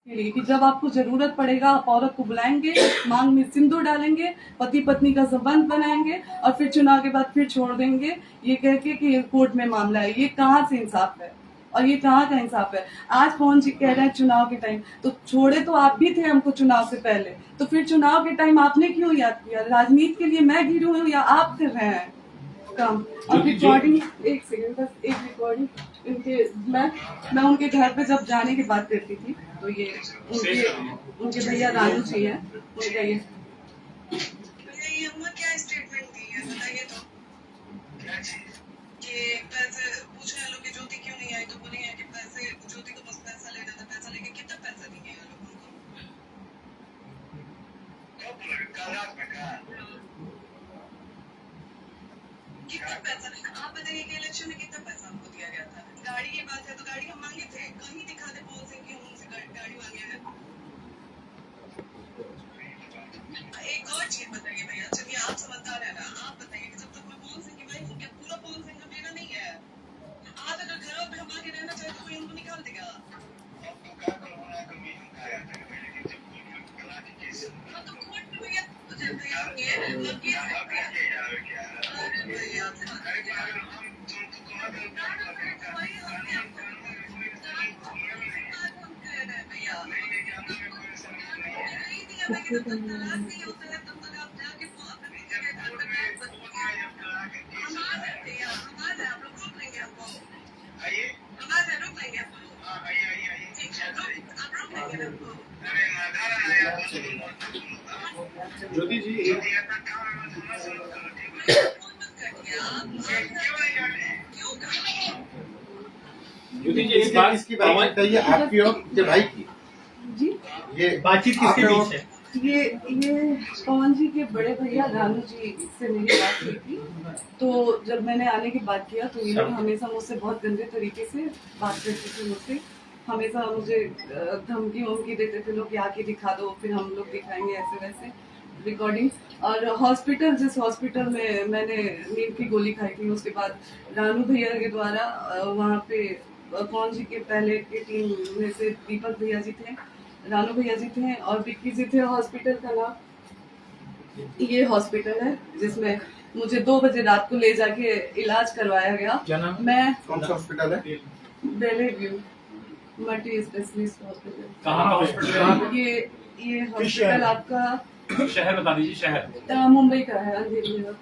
के लिए कि जब आपको जरूरत पड़ेगा आप औरत को बुलाएंगे, मांग में सिंदूर डालेंगे, पति पत्नी का संबंध बनाएंगे और फिर चुनाव के बाद फिर छोड़ देंगे ये कह के कि ये कोर्ट में मामला है। ये कहाँ से इंसाफ है और ये कहाँ का इंसाफ है? आज पवन जी कह रहे हैं चुनाव के टाइम, तो छोड़े तो आप भी थे हमको चुनाव से पहले, तो फिर चुनाव के टाइम आपने क्यों याद किया? राजनीति के लिए मैं गिरी हूँ या आप कर रहे हैं काम? अब रिकॉर्डिंग, एक सेकंड बस, एक रिकॉर्डिंग इनके, मैं उनके घर पे जब जाने की बात करती थी तो ये उनके भैया रानू जी हैं, उनका ये क्या स्टेटमेंट दी है बताइए तो। कि पैसे पूछने लोग कि ज्योति क्यों नहीं आई तो बोली है कि पैसे, ज्योति को बस पैसा लेना था, पैसा लेके कितना पैसा दिए हैं लोगों को? कितना पैसा? आप बताइए कि इलेक्शन में कितना पैसा हमको दिया गया था? गाड़ी की बात है तो गाड़ी हम मांगे थे, कहीं दिखा दे पवन सिंह की हम उनसे गाड़ी मांगे हैं। एक और चीज बताइए भैया, चलिए आप समझदार है ना, आप बताइए कि जब तक मैं पवन सिंह की वाइफ हूँ क्या पूरा पवन सिंह का मेरा नहीं है? आज अगर घर पे हम आके रहना चाहे तो कोई हमको निकाल देगा? हाँ तो कोर्ट में भैया मुझे भैया अरे भैया आपसे बात कीजिए। ज्योति जी ज्योति जी इस बात इसकी बात बताइए आपकी और आपके भाई की जी ये बातचीत किसके बीच है? ये पवन जी के बड़े भैया रानू जी से मेरी बात हुई थी, तो जब मैंने आने की बात किया तो ये लोग हमेशा मुझसे बहुत गंदे तरीके से बात करते थे मुझसे, हमेशा मुझे धमकी वमकी देते थे लोग कि आके दिखा दो, फिर हम लोग दिखाएंगे ऐसे वैसे रिकॉर्डिंग। और हॉस्पिटल, जिस हॉस्पिटल में मैंने नींद की गोली खाई थी, उसके बाद रानू भैया के द्वारा वहाँ पे पवन जी के पहले के टीम में से दीपक भैया जी थे, रानू भैया जी थे और विक्की जी थे। हॉस्पिटल का नाम ये हॉस्पिटल है जिसमें मुझे 2 बजे रात को ले जाके इलाज करवाया गया। मैं कौन सा हॉस्पिटल है? बेले व्यू मल्टी स्पेशलिस्ट हॉस्पिटल। कहाँ का हॉस्पिटल? ये हॉस्पिटल आपका शहर बता दीजिए। शहर मुंबई का है, अंधेरी में।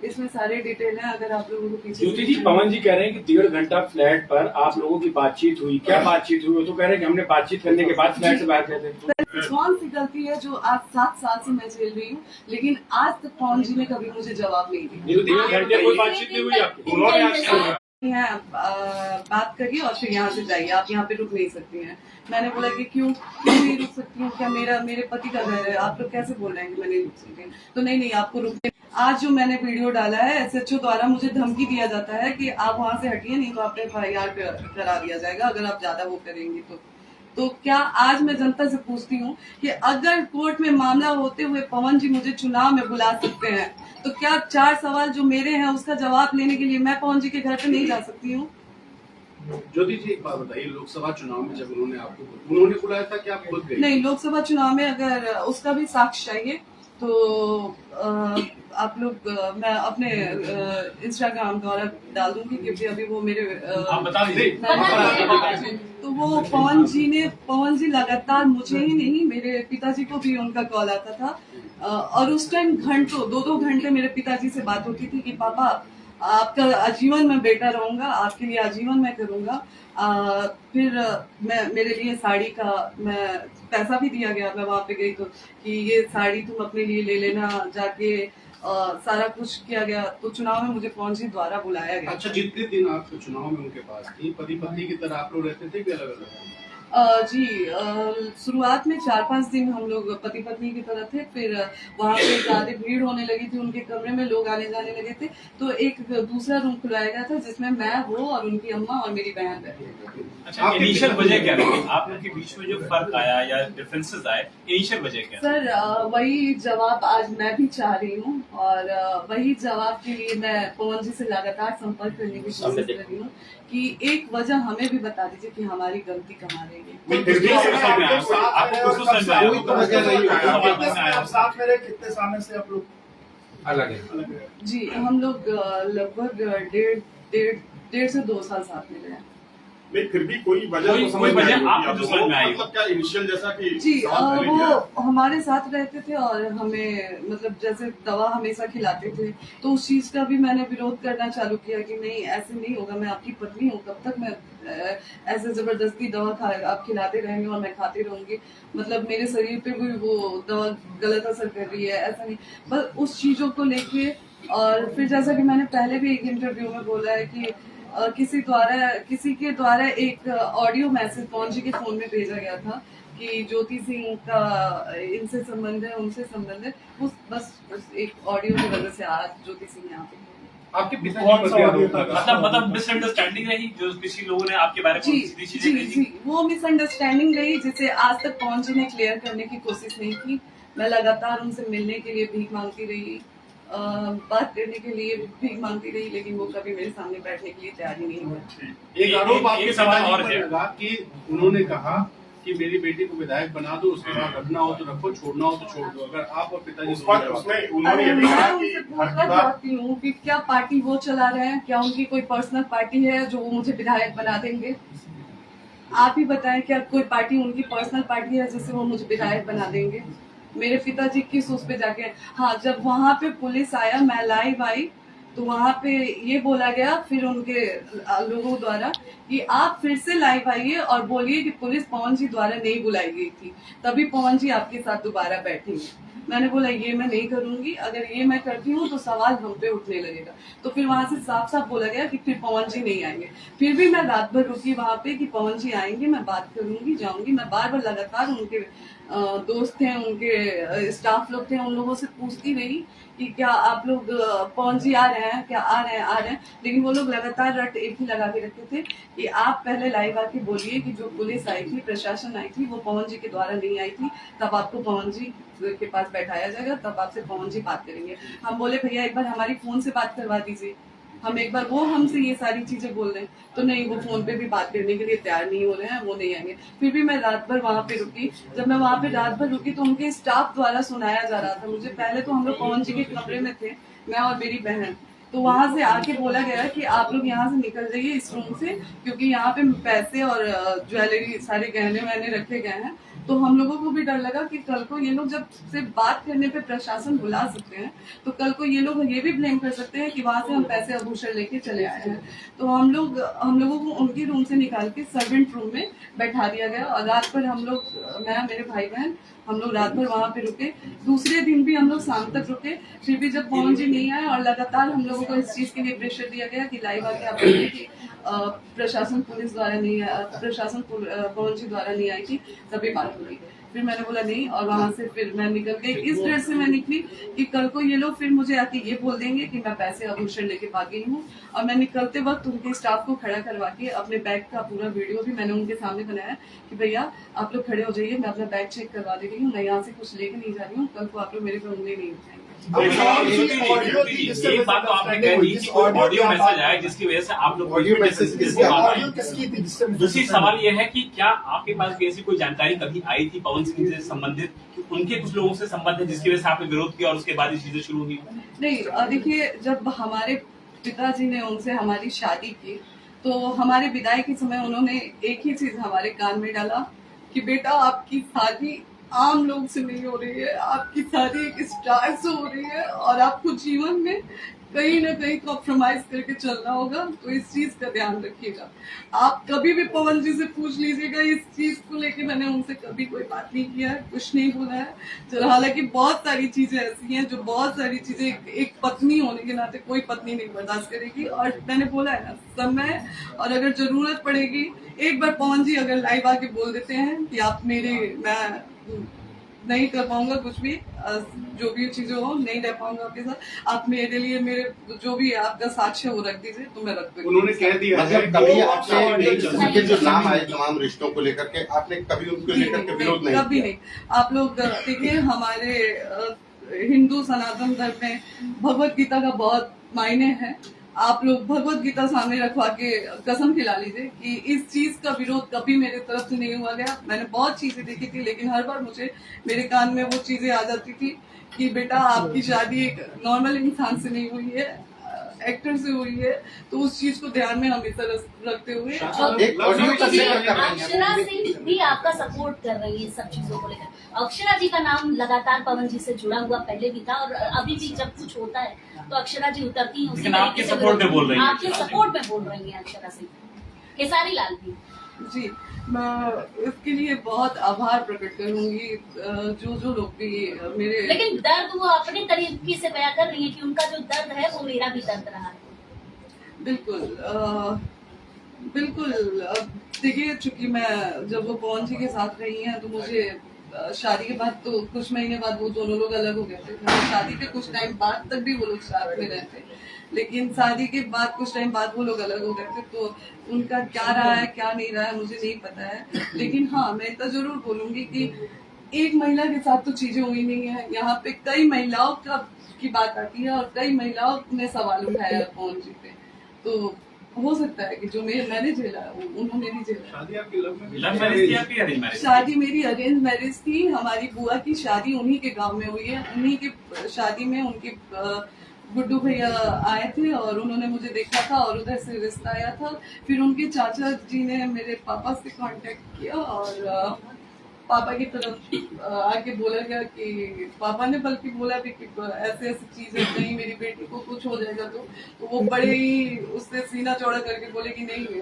इसमें सारे डिटेल है, अगर आप लोगों को पीछे। ज्योति जी, पवन जी कह रहे हैं कि 1.5 घंटा फ्लैट पर आप लोगों की बातचीत हुई, क्या बातचीत हुई? वो तो कह रहे हैं कि हमने बातचीत करने के बाद फ्लैट से बाहर गए थे। कौन सी गलती है जो आज 7 साल से मैं झेल रही हूँ, लेकिन आज तक पवन जी ने कभी मुझे जवाब नहीं दिया। 1.5 घंटे कोई बातचीत नहीं हुई आपकी? यहाँ बात करिए और फिर यहाँ से जाइए, आप यहाँ पे रुक नहीं सकती हैं। मैंने बोला कि क्यों नहीं रुक सकती हूँ, क्या मेरे पति का घर है, आप लोग कैसे बोल रहे हैं कि मैं नहीं रुक सकती? तो नहीं आपको रुकने। आज जो मैंने वीडियो डाला है, SHO द्वारा मुझे धमकी दिया जाता है कि आप वहाँ से हटिए, नहीं तो आप FIR करा दिया जाएगा अगर आप ज्यादा वो करेंगी तो क्या आज मैं जनता से पूछती हूँ कि अगर कोर्ट में मामला होते हुए पवन जी मुझे चुनाव में बुला सकते हैं, तो क्या 4 सवाल जो मेरे हैं उसका जवाब लेने के लिए मैं पवन जी के घर पे नहीं जा सकती हूँ? ज्योति जी एक बात बताइए, लोकसभा चुनाव में जब उन्होंने बुलाया था कि आप खुद गए? नहीं, लोकसभा चुनाव में अगर उसका भी साक्ष्य चाहिए तो आप लोग, मैं अपने इंस्टाग्राम द्वारा डाल दूंगी, क्योंकि अभी वो मेरे बता दीजिए। तो वो पवन जी लगातार मुझे ही नहीं, मेरे पिताजी को भी उनका कॉल आता था और उस टाइम घंटों 2-2 घंटे मेरे पिताजी से बात होती थी कि पापा आपका आजीवन मैं बेटा रहूंगा, आपके लिए आजीवन मैं करूंगा। फिर मेरे लिए साड़ी का मैं पैसा भी दिया गया, मैं वहां पे गई तो कि ये साड़ी तुम अपने लिए ले लेना जाके, सारा कुछ किया गया। तो चुनाव में मुझे पवन जी द्वारा बुलाया गया। अच्छा, जितने दिन आप चुनाव में उनके पास थी, पति पत्नी की तरह आप लोग रहते थे कि अलग अलग? जी, शुरुआत में 4-5 दिन हम लोग पति पत्नी की तरह थे, फिर वहाँ पे ज्यादा भीड़ होने लगी थी, उनके कमरे में लोग आने जाने लगे थे, तो एक दूसरा रूम खुलाया गया था जिसमें मैं, वो और उनकी अम्मा और मेरी बहन रहती। अच्छा, इनिशियल वजह क्या रही? आप लोग के बीच में जो फर्क आया या डिफरेंसेस आए, इनिशियल वजह क्या? सर, वही जवाब आज मैं भी चाह रही हूँ और वही जवाब के लिए मैं पवन जी से लगातार संपर्क करने की कोशिश कर रही हूँ कि एक वजह हमें भी बता दीजिए कि हमारी गलती कहाँ रही है। फिर भी समझ में आया, आपको कुछ समझ में आया, कोई तो वजह नहीं है। आप साथ में रहे कितने सामने से आप लोग अलग है। जी हम लोग लगभग डेढ़ से 2 साल साथ में रहे। नहीं फिर भी कोई वजह कोई तो समझ में वजह आई होगी आपको आप जो लोगों समझ में को। आई। मतलब क्या इनिशियल जैसा कि जी साथ पहले किया? वो हमारे साथ रहते थे और हमें मतलब जैसे दवा हमेशा खिलाते थे, तो उस चीज का भी मैंने विरोध करना चालू किया कि नहीं ऐसे नहीं होगा, मैं आपकी पत्नी हूँ, कब तक मैं ऐसे जबरदस्ती दवा आप खिलाते रहेंगे और मैं खाती रहूंगी, मतलब मेरे शरीर पे भी वो दवा गलत असर कर रही है, ऐसा नहीं। बस उस चीजों को लेके और फिर जैसा कि मैंने पहले भी एक इंटरव्यू में बोला है कि किसी के द्वारा एक ऑडियो मैसेज पवन जी के फोन में भेजा गया था कि ज्योति सिंह का इनसे संबंध है, उनसे संबंध है, उस एक ऑडियो की वजह से आज ज्योति सिंह यहाँ पे। आपके पिताजी कौन पर सा क्या ऑडियो आरोप था? लगा? मतलब मिसअंडरस्टैंडिंग रही जो किसी लोगों ने आपके बारे में जी सीधी जी चीजें जी कही। वो मिसअंडरस्टैंडिंग रही जिसे आज तक पवन जी ने क्लियर करने की कोशिश नहीं की। मैं लगातार उनसे मिलने के लिए भीख मांगती रही, बात करने के लिए भीख मांगती रही, लेकिन वो कभी मेरे सामने बैठने के लिए तैयार ही नहीं हुआ। एक आरोप आपके एक सवाल पिताजी और पर है। लगा कि उन्होंने कहा कि मेरी बेटी को विधायक बना दो, उसके बाद रखना हो तो रखो, छोड़ना हो तो छोड़ दो। अगर आप और पिताजी उस पर दोनों उसमें अरे उन्होंने ये भी मैं कहा कि उनसे घर पूछना की बात चाहती हूँ कि क्या पार्टी वो चला रहे हैं, क्या उनकी कोई पर्सनल पार्टी है जो वो मुझे विधायक बना देंगे? आप ही बताएं, क्या कोई पार्टी उनकी पर्सनल पार्टी है जिससे वो मुझे विधायक बना देंगे? मेरे पिताजी किस उस पे जाके, हाँ जब वहां पे पुलिस आया, मैं लाइव आई, तो वहां पे ये बोला गया फिर उनके लोगों द्वारा कि आप फिर से लाइव आइए और बोलिए कि पुलिस पवन जी द्वारा नहीं बुलाई गई थी, तभी पवन जी आपके साथ दोबारा बैठेंगे। मैंने बोला ये मैं नहीं करूंगी, अगर ये मैं करती हूँ तो सवाल हम पे उठने लगेगा। तो फिर वहां से साफ साफ बोला गया कि फिर पवन जी नहीं आएंगे। फिर भी मैं रात भर रुकी वहां पे कि पवन जी आएंगे, मैं बात करूंगी, जाऊंगी। मैं बार बार लगातार उनके दोस्त थे, उनके स्टाफ लोग थे, उन लोगों से पूछती रही कि क्या आप लोग पवन जी आ रहे हैं, क्या आ रहे हैं, लेकिन वो लोग लगातार रट एक ही लगा के रखते थे कि आप पहले लाइव आके बोलिए कि जो पुलिस आई थी, प्रशासन आई थी, वो पवन जी के द्वारा नहीं आई थी, तब आपको पवन जी के पास बैठाया जाएगा, तब आपसे पवन जी बात करेंगे। हम बोले भैया एक बार हमारी फोन से बात करवा दीजिए, हम एक बार वो हमसे ये सारी चीजें बोल रहे हैं, तो नहीं वो फोन पे भी बात करने के लिए तैयार नहीं हो रहे हैं, वो नहीं आएंगे। फिर भी मैं रात भर वहां पे रुकी। जब मैं वहां पे रात भर रुकी तो उनके स्टाफ द्वारा सुनाया जा रहा था मुझे। पहले तो हम लोग पवन जी के कमरे में थे, मैं और मेरी बहन, तो वहां से आके बोला गया कि आप लोग यहाँ से निकल जाइए इस रूम से, क्योंकि यहाँ पे पैसे और ज्वेलरी सारे गहने वहने रखे गए हैं। तो हम लोगों को भी डर लगा कि कल को ये लोग जब से बात करने पे प्रशासन बुला सकते हैं, तो कल को ये लोग ये भी ब्लेम कर सकते हैं कि वहां से हम पैसे आभूषण लेके चले आए हैं। तो हम लोगों को उनके रूम से निकाल के सर्वेंट रूम में बैठा दिया गया और रात भर हम लोग, मैं मेरे भाई बहन, हम लोग रात भर वहां पे रुके। दूसरे दिन भी हम लोग शाम तक रुके, फिर भी जब पवन जी नहीं आए और लगातार हम लोगों को इस चीज के लिए प्रेशर दिया गया कि लाइव आके आप बोलिए कि प्रशासन पुलिस द्वारा नहीं आया, प्रशासन पवन जी द्वारा नहीं आई थी, तभी बात हुई। फिर मैंने बोला नहीं, और वहां से फिर मैं निकल गई। इस डर से मैं निकली कि कल को ये लोग फिर मुझे आके ये बोल देंगे कि मैं पैसे आभूषण लेके भाग गई हूँ। और मैं निकलते वक्त उनके स्टाफ को खड़ा करवा के अपने बैग का पूरा वीडियो भी मैंने उनके सामने बनाया कि भैया आप लोग खड़े हो जाइए, मैं अपना बैग चेक करवा दे रही हूँ, मैं यहाँ से कुछ लेके नहीं जा रही हूँ, कल को आप लोग मेरे पे उंगली नहीं उठाएंगे। एक बात तो आपने कह दी कि ऑडियो मैसेज आया जिसकी वजह से आप लोग ऑडियो मैसेज किसकी थी जिससे दूसरी सवाल यह है कि क्या आपके पास ऐसी कोई जानकारी कभी आई थी पवन सिंह से संबंधित कि उनके कुछ लोगों से संबंध है जिसकी वजह से आपने विरोध किया और उसके बाद ये चीजें शुरू हुई? नहीं, देखिए जब हमारे पिताजी ने उनसे हमारी शादी की तो हमारे विदाई के समय उन्होंने एक ही चीज हमारे कान में डाला कि बेटा आपकी शादी आम लोग से नहीं हो रही है, आपकी शादी एक स्टार से हो रही है और आपको जीवन में कहीं ना कहीं कॉम्प्रोमाइज करके चलना होगा, तो इस चीज का ध्यान रखिएगा। आप कभी भी पवन जी से पूछ लीजिएगा इस चीज को लेके, मैंने उनसे कभी कोई बात नहीं किया है, कुछ नहीं बोला है। हालांकि बहुत सारी चीजें ऐसी हैं जो बहुत सारी चीजें एक पत्नी होने के नाते कोई पत्नी नहीं बर्दाश्त करेगी। और मैंने बोला है ना, समय और अगर जरूरत पड़ेगी, एक बार पवन जी अगर लाइव आके बोल देते हैं कि आप मैं नहीं कर पाऊंगा कुछ भी, जो भी चीजें हो नहीं रह पाऊंगा आपके साथ, आप मेरे लिए मेरे जो भी आपका साक्ष्य वो रख दीजिए, तो मैं रख दूंगी। उन्होंने कह दिया है मतलब कभी आपसे उनके जो नाम आए तमाम रिश्तों को लेकर के आपने कभी उनको लेकर के विरोध नहीं कभी किया? नहीं। आप लोग देखिए हमारे हिंदू सनातन धर्म में भगवत गीता का बहुत मायने है आप लोग भगवत गीता सामने रखवा के कसम खिला लीजिए कि इस चीज का विरोध कभी मेरे तरफ से नहीं हुआ गया। मैंने बहुत चीजें देखी थी, लेकिन हर बार मुझे मेरे कान में वो चीजें आ जाती थी कि बेटा आपकी शादी एक नॉर्मल इंसान से नहीं हुई है, एक्टर से हुई है। तो उस चीज को ध्यान में हमेशा रखते हुए एक ऑडियो का जिक्र कर रहे हैं। अक्षरा सिंह भी आपका सपोर्ट कर रही है सब चीजों को लेकर। अक्षरा जी का नाम लगातार पवन जी से जुड़ा हुआ पहले भी था और अभी भी जब कुछ होता है तो अक्षरा जी उतरती हैं उसी लेकिन आपके तरीके से support में बोल रही हैं। आपके सपोर्ट में बोल रही हैं अक्षरा सिंह। खेसारी लाल भी जी, मैं इसके लिए बहुत आभार प्रकट करूंगी जो लोग भी मेरे। लेकिन दर्द वो अपने तरीके से बयां कर रही है कि उनका जो दर्द है वो मेरा भी दर्द रहा है। बिल्कुल बिल्कुल। अब देखिए, चूंकि मैं जब वो पवन जी के साथ रही हैं तो मुझे शादी के बाद तो कुछ महीने बाद वो दोनों लोग अलग हो गए थे। शादी के कुछ टाइम बाद तक भी वो लोग साथ में रहते, लेकिन शादी के बाद कुछ टाइम बाद वो लोग अलग हो गए थे। तो उनका क्या रहा है क्या नहीं रहा है मुझे नहीं पता है, लेकिन हाँ मैं इतना जरूर बोलूंगी कि एक महिला के साथ तो चीजें हुई नहीं है। यहाँ पे कई महिलाओं की बात आती है और कई महिलाओं ने सवाल उठाया है पवन जी पे। तो हो सकता है कि जो मैंने झेला है उन्होंने भी झेला। शादी आपकी लव लव मैरिज थी आपकी अरेंज मैरिज? शादी मेरी अरेंज मैरिज थी। हमारी बुआ की शादी उन्हीं के गांव में हुई है। उन्हीं की शादी में उनके गुड्डू भैया आए थे और उन्होंने मुझे देखा था और उधर से रिश्ता आया था। फिर उनके चाचा जी ने मेरे पापा से कांटेक्ट किया और पापा की तरफ आके बोला गया कि पापा ने बल्कि बोला भी कि ऐसे ऐसी चीज है, कहीं मेरी बेटी को कुछ हो जाएगा तो वो बड़े ही उससे सीना चौड़ा करके बोले कि नहीं,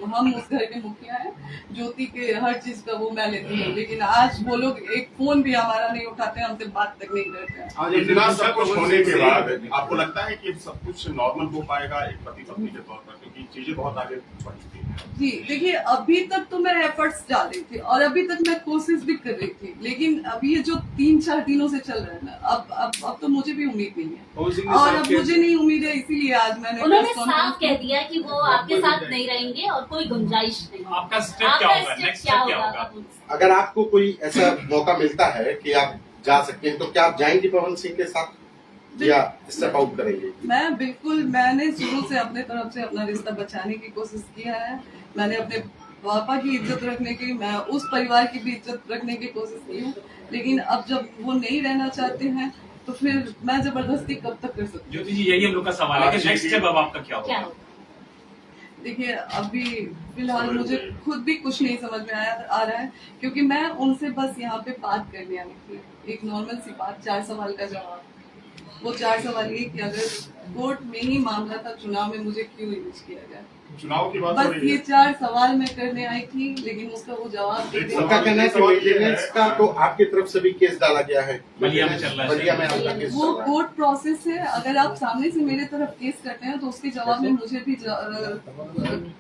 हम उस घर के मुखिया हैं, ज्योति के हर चीज का वो मैं लेती हूँ। लेकिन आज वो लोग एक फोन भी हमारा नहीं उठाते, हमसे बात तक नहीं करते हैं। आज इतना सब कुछ होने के बाद आपको लगता है कि सब कुछ नॉर्मल हो पाएगा एक पति पत्नी के तौर पर, क्योंकि चीजें बहुत आगे बढ़ चुकी हैं? जी देखिए, अभी तक तो मैं एफर्ट्स डाल रही थी और अभी तक मैं कोशिश भी कर रही थी, लेकिन अभी ये जो 3-4 दिनों से चल रहा है ना, अब तो मुझे भी उम्मीद नहीं है और अब मुझे नहीं उम्मीद है, इसीलिए आज मैंने उन्होंने साफ कह दिया कि वो आपके साथ नहीं रहेंगे और कोई गुंजाइश नहीं। आपका स्टेप क्या होगा? नेक्स्ट स्टेप क्या होगा? अगर आपको कोई ऐसा मौका मिलता है कि आप जा सकते हैं तो क्या आप जाएंगे पवन सिंह के साथ या स्टेप आउट करेंगे? मैं बिल्कुल, मैंने शुरू से अपने तरफ से अपना रिश्ता बचाने की कोशिश किया है। मैंने अपने पापा की इज्जत रखने की, मैं उस परिवार की भी इज्जत रखने की कोशिश की है, लेकिन अब जब वो नहीं रहना चाहते हैं तो फिर मैं जबरदस्ती कब तक कर सकती हूँ? ज्योति जी, यही हम लोग का सवाल है कि नेक्स्ट स्टेप अब आपका क्या होगा? देखिए, अभी फिलहाल मुझे खुद भी कुछ नहीं समझ में आ रहा है, क्योंकि मैं उनसे बस यहाँ पे बात करने आई थी, एक नॉर्मल सी बात, 4 सवाल का जवाब। वो 4 सवाल ये कि अगर कोर्ट में ही मामला था, चुनाव में मुझे क्यों यूज किया गया। चुनाव की बात हो बस रही ये है। 4 सवाल मैं करने आई थी, लेकिन उसका वो जवाब दे दिया। उनका कहना है कि मेंटेनेंस का तो आपकी तरफ से भी केस डाला गया है, बलिया में चल रहा है। बलिया में आपका केस वो चल रहा है। कोर्ट प्रोसेस है। अगर आप सामने से मेरे तरफ केस करते हैं तो उसके जवाब में मुझे भी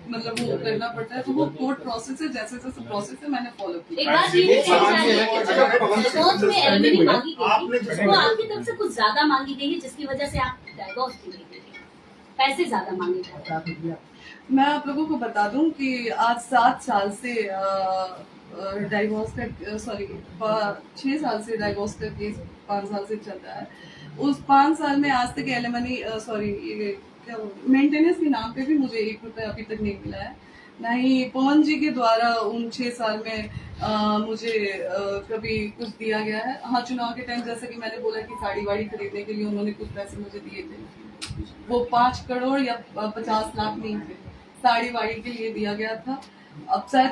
मतलब वो करना पड़ता है। तो वो कोर्ट प्रोसेस है, जैसे जैसे प्रोसेस है मैंने फॉलो एक किया। बात ये एक सवाल ये है कि अगर पवन सिंह कोर्ट में एलिमनी मांगी आपने गई थी, वो आपकी तरफ से कुछ ज्यादा मांगी गई है जिसकी वजह से आप डाइवोर्स की गई थी, पैसे ज्यादा मांगे गए। मैं आप लोगों को बता दूं कि आज 7 साल से डाइवोर्स का 6 साल से डाइवोर्स का केस 5 साल से चल रहा है। उस 5 साल में आज तक एलिमनी मेंटेनेंस के नाम पे भी मुझे 1 रुपया अभी तक नहीं मिला है। ना ही पवन जी के द्वारा उन 6 साल में मुझे कभी कुछ दिया गया है। हाँ, चुनाव के टाइम जैसे कि मैंने बोला कि साड़ी वाड़ी खरीदने के लिए उन्होंने कुछ पैसे मुझे दिए थे, वो 5 करोड़ या 50 लाख नहीं थे, साड़ी वाड़ी के लिए दिया गया था। अब शायद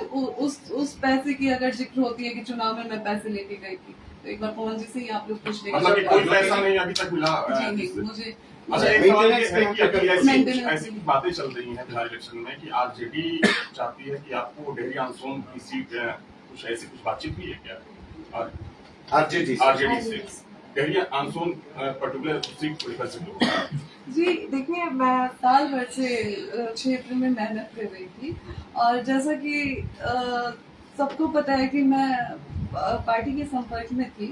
उस पैसे की अगर जिक्र होती है कि चुनाव में मैं पैसे लेके गई थी, तो एक बार पवन जी से ही आप लोग पूछ लेंगे। मतलब कि कोई पैसा नहीं अभी तक मिला? जी नहीं, मुझे अच्छा, एक सवाल ये है कि अगर Maintenance ऐसी बातें चल रही हैं बिहार इलेक्शन में कि आरजेडी चाहती है कि आपको डेहरी आंसोन की सीट कुछ ऐसी कुछ बातचीत हुई है क्या आरजेडी आरजेडी से डेहरी आंसोन पर्टिकुलर सीट को लेकर से? जी देखिए, मैं साल भर से क्षेत्र में मेहनत कर रही थी और जैसा कि सबको पता है कि मैं पार्टी के संपर्क में थी,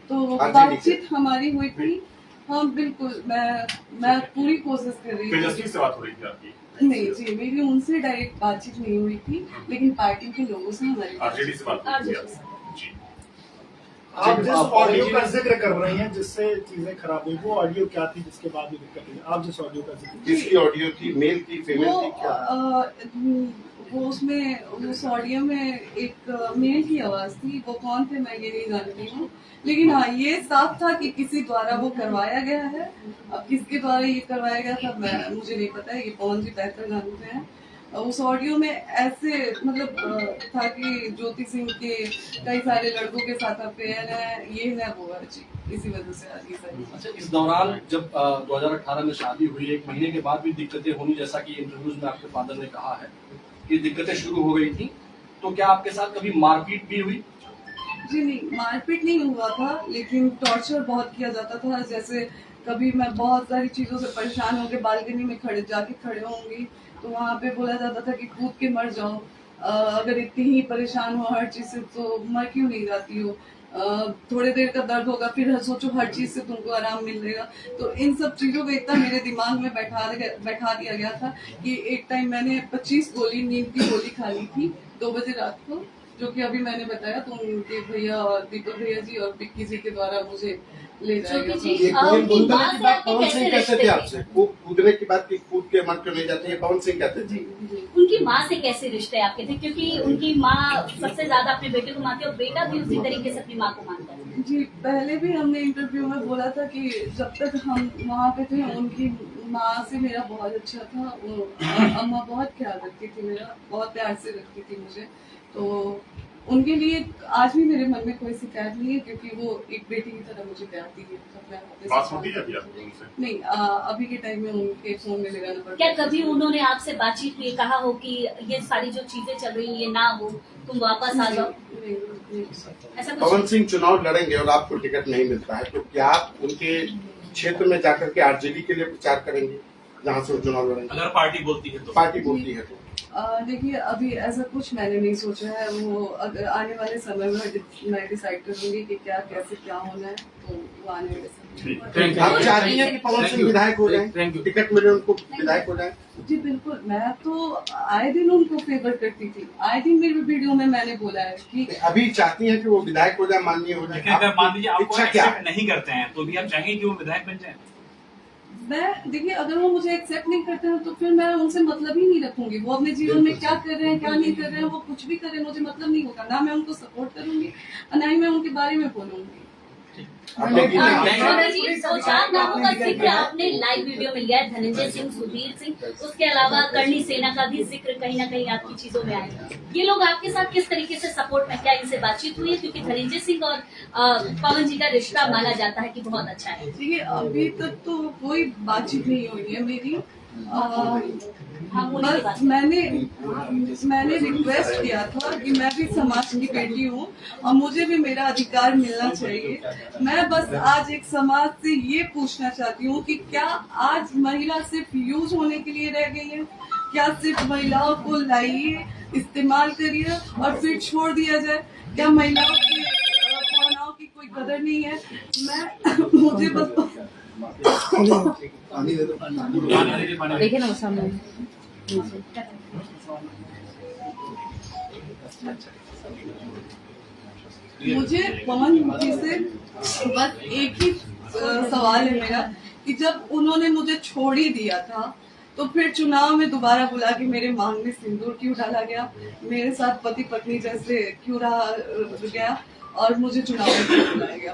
तो बातचीत हमारी हुई थी। हाँ बिल्कुल, मैं पूरी कोशिश कर रही थी। तेजस्वी से बात हो रही थी आपकी? नहीं जी, मेरी उनसे डायरेक्ट बातचीत नहीं हुई थी, लेकिन पार्टी के लोगों से हमारी आरजेडी से बात हो रही थी आपकी? जी। आप जिस ऑडियो का जिक्र कर रही हैं जिससे चीजें खराब हुई, वो ऑडियो क्या थी जिसके बाद ये दिक्कत हुई? आप जिस ऑडियो का जिक्र किसकी ऑडियो थी, मेल थी, फीमेल वो थी, क्या? वो उसमें उस ऑडियो में एक मेल की आवाज थी। वो कौन थे मैं ये नहीं जानती हूँ, लेकिन हाँ ये साफ था कि किसी द्वारा वो करवाया गया है। अब किसके द्वारा ये करवाया गया था मुझे नहीं पता है। ये पवन जी बेहतर जानते हैं। उस ऑडियो में ऐसे मतलब था कि ज्योति सिंह के कई सारे लड़कों के साथ अफेयर है, ये है वो है जी, इसी वजह से आगे सारी। अच्छा, इस दौरान जब 2018 में शादी हुई, 1 महीने के बाद भी दिक्कतें होनी, जैसा कि इंटरव्यूज में आपके फादर ने कहा है कि दिक्कतें शुरू हो गई थी, तो क्या आपके साथ कभी मारपीट भी हुई? जी नहीं, मारपीट नहीं हुआ था, लेकिन टॉर्चर बहुत किया जाता था। जैसे कभी मैं बहुत सारी चीजों से परेशान होकर बालकनी में खड़े होंगी तो वहाँ पे बोला जाता था कि कूद के मर जाओ। अगर इतनी ही परेशान हो हर चीज से तो मर क्यों नहीं जाती हो। थोड़ी देर का दर्द होगा फिर सोचो हर चीज से तुमको आराम मिलेगा। तो इन सब चीजों को इतना मेरे दिमाग में बैठा दिया गया था कि एक टाइम मैंने 25 गोली नींद की गोली खा ली थी 2 बजे रात को, जो कि अभी मैंने बताया। तो उनके भैया और दीपक भैया जी और पिक्की जी के द्वारा मुझे ले जाया गया। ये उनकी कूदने माँ की से बात आपके पवन कैसे सिंह कहते रिश्ते थे थे? आपसे, कूदने की बात की कूद के मर क्यों नहीं जाते, ये पवन सिंह कहते थे। उनकी माँ से कैसे रिश्ते आपके थे? क्योंकि उनकी माँ सबसे ज्यादा अपने बेटे को मानती है और बेटा भी उसी तरीके से अपनी माँ को मानता है। जी, पहले भी हमने इंटरव्यू में बोला था कि जब तक हम वहाँ पे थे उनकी माँ से मेरा बहुत अच्छा था। अम्मा बहुत ख्याल रखती थी मेरा, बहुत प्यार से रखती थी मुझे। तो उनके लिए आज भी मेरे मन में कोई शिकायत नहीं है, क्योंकि वो एक बेटी की तरह मुझे प्यार दी है। बात होती है अभी आपकी उनसे? नहीं, अभी के टाइम में उनके फोन में लगाना पड़ता क्या है। कभी उन्होंने आपसे बातचीत में कहा हो कि ये सारी जो चीजें चल रही है ये ना हो, तुम वापस आ जाओ, ऐसा कुछ? पवन सिंह चुनाव लड़ेंगे और आपको टिकट नहीं मिलता है, तो क्या आप उनके क्षेत्र में जाकर के आरजेडी के लिए प्रचार करेंगे जहाँ से वो चुनाव लड़ेंगे? अगर पार्टी बोलती है तो पार्टी बोलती है तो देखिए, अभी ऐसा कुछ मैंने नहीं सोचा है। वो अगर आने वाले समय में मैं डिसाइड करूंगी कि क्या कैसे क्या होना है, तो वो आने वाले समय में। आप चाहती हैं कि पवन सिंह विधायक हो जाएं, टिकट मिले उनको विधायक हो जाएं? जी बिल्कुल, मैं तो आए दिन उनको फेवर करती थी। आए दिन मेरी वीडियो में मैंने बोला है कि अभी चाहती हैं कि वो विधायक हो जाए, माननीय हो लेकिन अगर मान लीजिए जाए, आपको इच्छा क्या एक्सेप्ट है? नहीं करते हैं तो भी आप चाहेंगे कि वो विधायक बन जाए? मैं देखिए, अगर वो मुझे एक्सेप्ट नहीं करते हैं तो फिर मैं उनसे मतलब ही नहीं रखूंगी। वो अपने जीवन में क्या कर रहे हैं क्या नहीं कर रहे हैं, वो कुछ भी करें, मुझे मतलब नहीं होगा। ना मैं उनको सपोर्ट करूंगी और ना ही मैं उनके बारे में बोलूंगी। आपने की शोभा जी, 4 नामों का जिक्र आपने लाइव वीडियो में लिया है, धनंजय सिंह, सुधीर सिंह, उसके अलावा करणी सेना का भी जिक्र कहीं ना कहीं आपकी चीजों में आया। ये लोग आपके साथ किस तरीके से सपोर्ट में, क्या इनसे बातचीत हुई है? क्योंकि धनंजय सिंह और पवन जी का रिश्ता माना जाता है कि बहुत अच्छा है। देखिए, अभी तक तो कोई बातचीत नहीं हुई है मेरी। हम उन्हीं की बात बस मैंने रिक्वेस्ट किया था कि मैं भी समाज की बेटी हूँ और मुझे भी मेरा अधिकार मिलना चाहिए। मैं बस आज एक समाज से ये पूछना चाहती हूँ कि क्या आज महिला सिर्फ यूज होने के लिए रह गई है? क्या सिर्फ महिलाओं को लाइए, इस्तेमाल करिए और फिर छोड़ दिया जाए? क्या महिलाओं की भावनाओं की कोई कदर नहीं है? मुझे बस देखिए ना सामने मुझे पवन जी से बस एक ही सवाल है मेरा कि जब उन्होंने मुझे छोड़ ही दिया था तो फिर चुनाव में दोबारा बुला के मेरे मांग में सिंदूर क्यों डाला गया? मेरे साथ पति पत्नी जैसे क्यों रहा गया और मुझे चुनाव में क्यों बुलाया गया?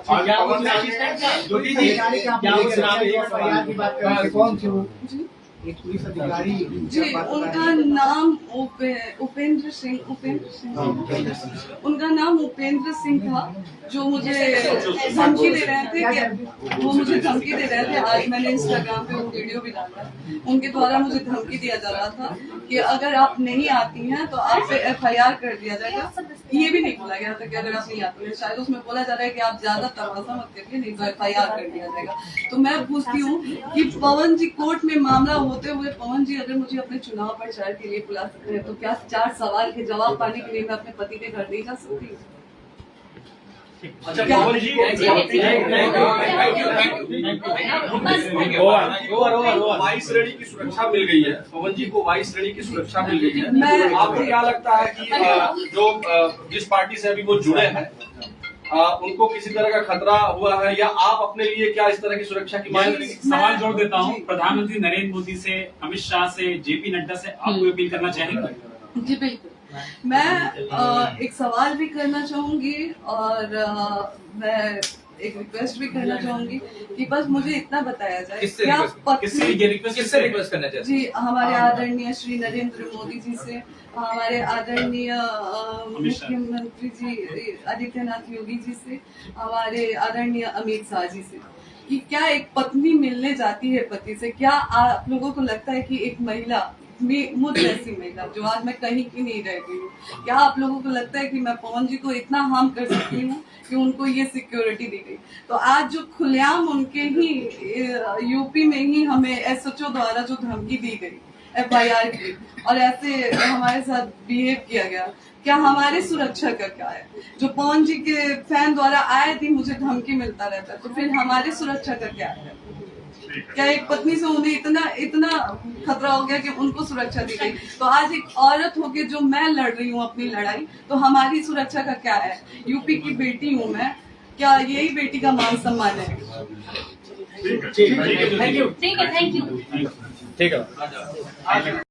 कौन थे वो? जी एक पुलिस अधिकारी जी, उनका नाम उपेंद्र सिंह उनका नाम उपेंद्र सिंह था, जो मुझे धमकी दे रहे थे कि वो मुझे धमकी दे रहे थे। आज मैंने इंस्टाग्राम पे वो वीडियो भी डाला। उनके द्वारा मुझे धमकी दिया जा रहा था कि अगर आप नहीं आती हैं तो आप पे FIR कर दिया जाएगा। ये भी नहीं बोला गया था कि अगर आप नहीं आती हैं, शायद उसमें बोला जा रहा है कि आप ज्यादा तमाशा मत करिए, नहीं तो FIR कर दिया जाएगा। तो मैं पूछती हूँ कि पवन जी कोर्ट में मामला होते हुए पवन जी अगर मुझे अपने चुनाव प्रचार के लिए बुला सकते हैं तो क्या 4 सवाल के जवाब पाने के लिए मैं अपने पति के घर नहीं जा सकती? अच्छा, पवन जी वाइस श्रेणी की सुरक्षा मिल गई है, पवन जी को वाइस श्रेणी की सुरक्षा मिल गई है। आपको क्या लगता है कि जो जिस पार्टी से अभी वो जुड़े हैं, उनको किसी तरह का खतरा हुआ है या आप अपने लिए क्या इस तरह की सुरक्षा की मांग मैं करेंगे? सवाल जोड़ देता हूँ, जी। प्रधानमंत्री नरेंद्र मोदी से, अमित शाह से, जेपी नड्डा से आप कोई अपील करना चाहेंगे? जी बिल्कुल। मैं एक सवाल भी करना चाहूंगी और मैं एक रिक्वेस्ट भी करना चाहूंगी कि बस मुझे इतना बताया जाए किससे क्या रिक्वेस्ट किससे पत्नी ये रिक्वेस्ट किससे रिक्वेस्ट करना चाहते जी हमारे आदरणीय श्री नरेंद्र मोदी जी से, हमारे आदरणीय अमित शाह। मुख्यमंत्री जी आदित्यनाथ योगी जी से, हमारे आदरणीय अमित शाह जी से कि क्या एक पत्नी मिलने जाती है पति से, क्या आप लोगों को लगता है कि एक महिला मुझ जैसी महिला जो आज मैं कहीं की नहीं रह गई हूँ, क्या आप लोगों को लगता है कि मैं पवन जी को इतना हार्म कर सकती हूँ कि उनको ये सिक्योरिटी दी गई? तो आज जो खुलेआम उनके ही यूपी में ही हमें एसएचओ द्वारा जो धमकी दी गई FIR की और ऐसे हमारे साथ बिहेव किया गया, क्या हमारी सुरक्षा का क्या है? जो पवन जी के फैन द्वारा आए दिन मुझे धमकी मिलता रहता है, तो फिर हमारी सुरक्षा का क्या है? क्या एक पत्नी से उन्हें इतना खतरा हो गया कि उनको सुरक्षा दी गई? तो आज एक औरत होके जो मैं लड़ रही हूँ अपनी लड़ाई, तो हमारी सुरक्षा का क्या है? यूपी की बेटी हूँ मैं, क्या यही बेटी का मान सम्मान है? ठीक है, ठीक है, थैंक यू। ठीक है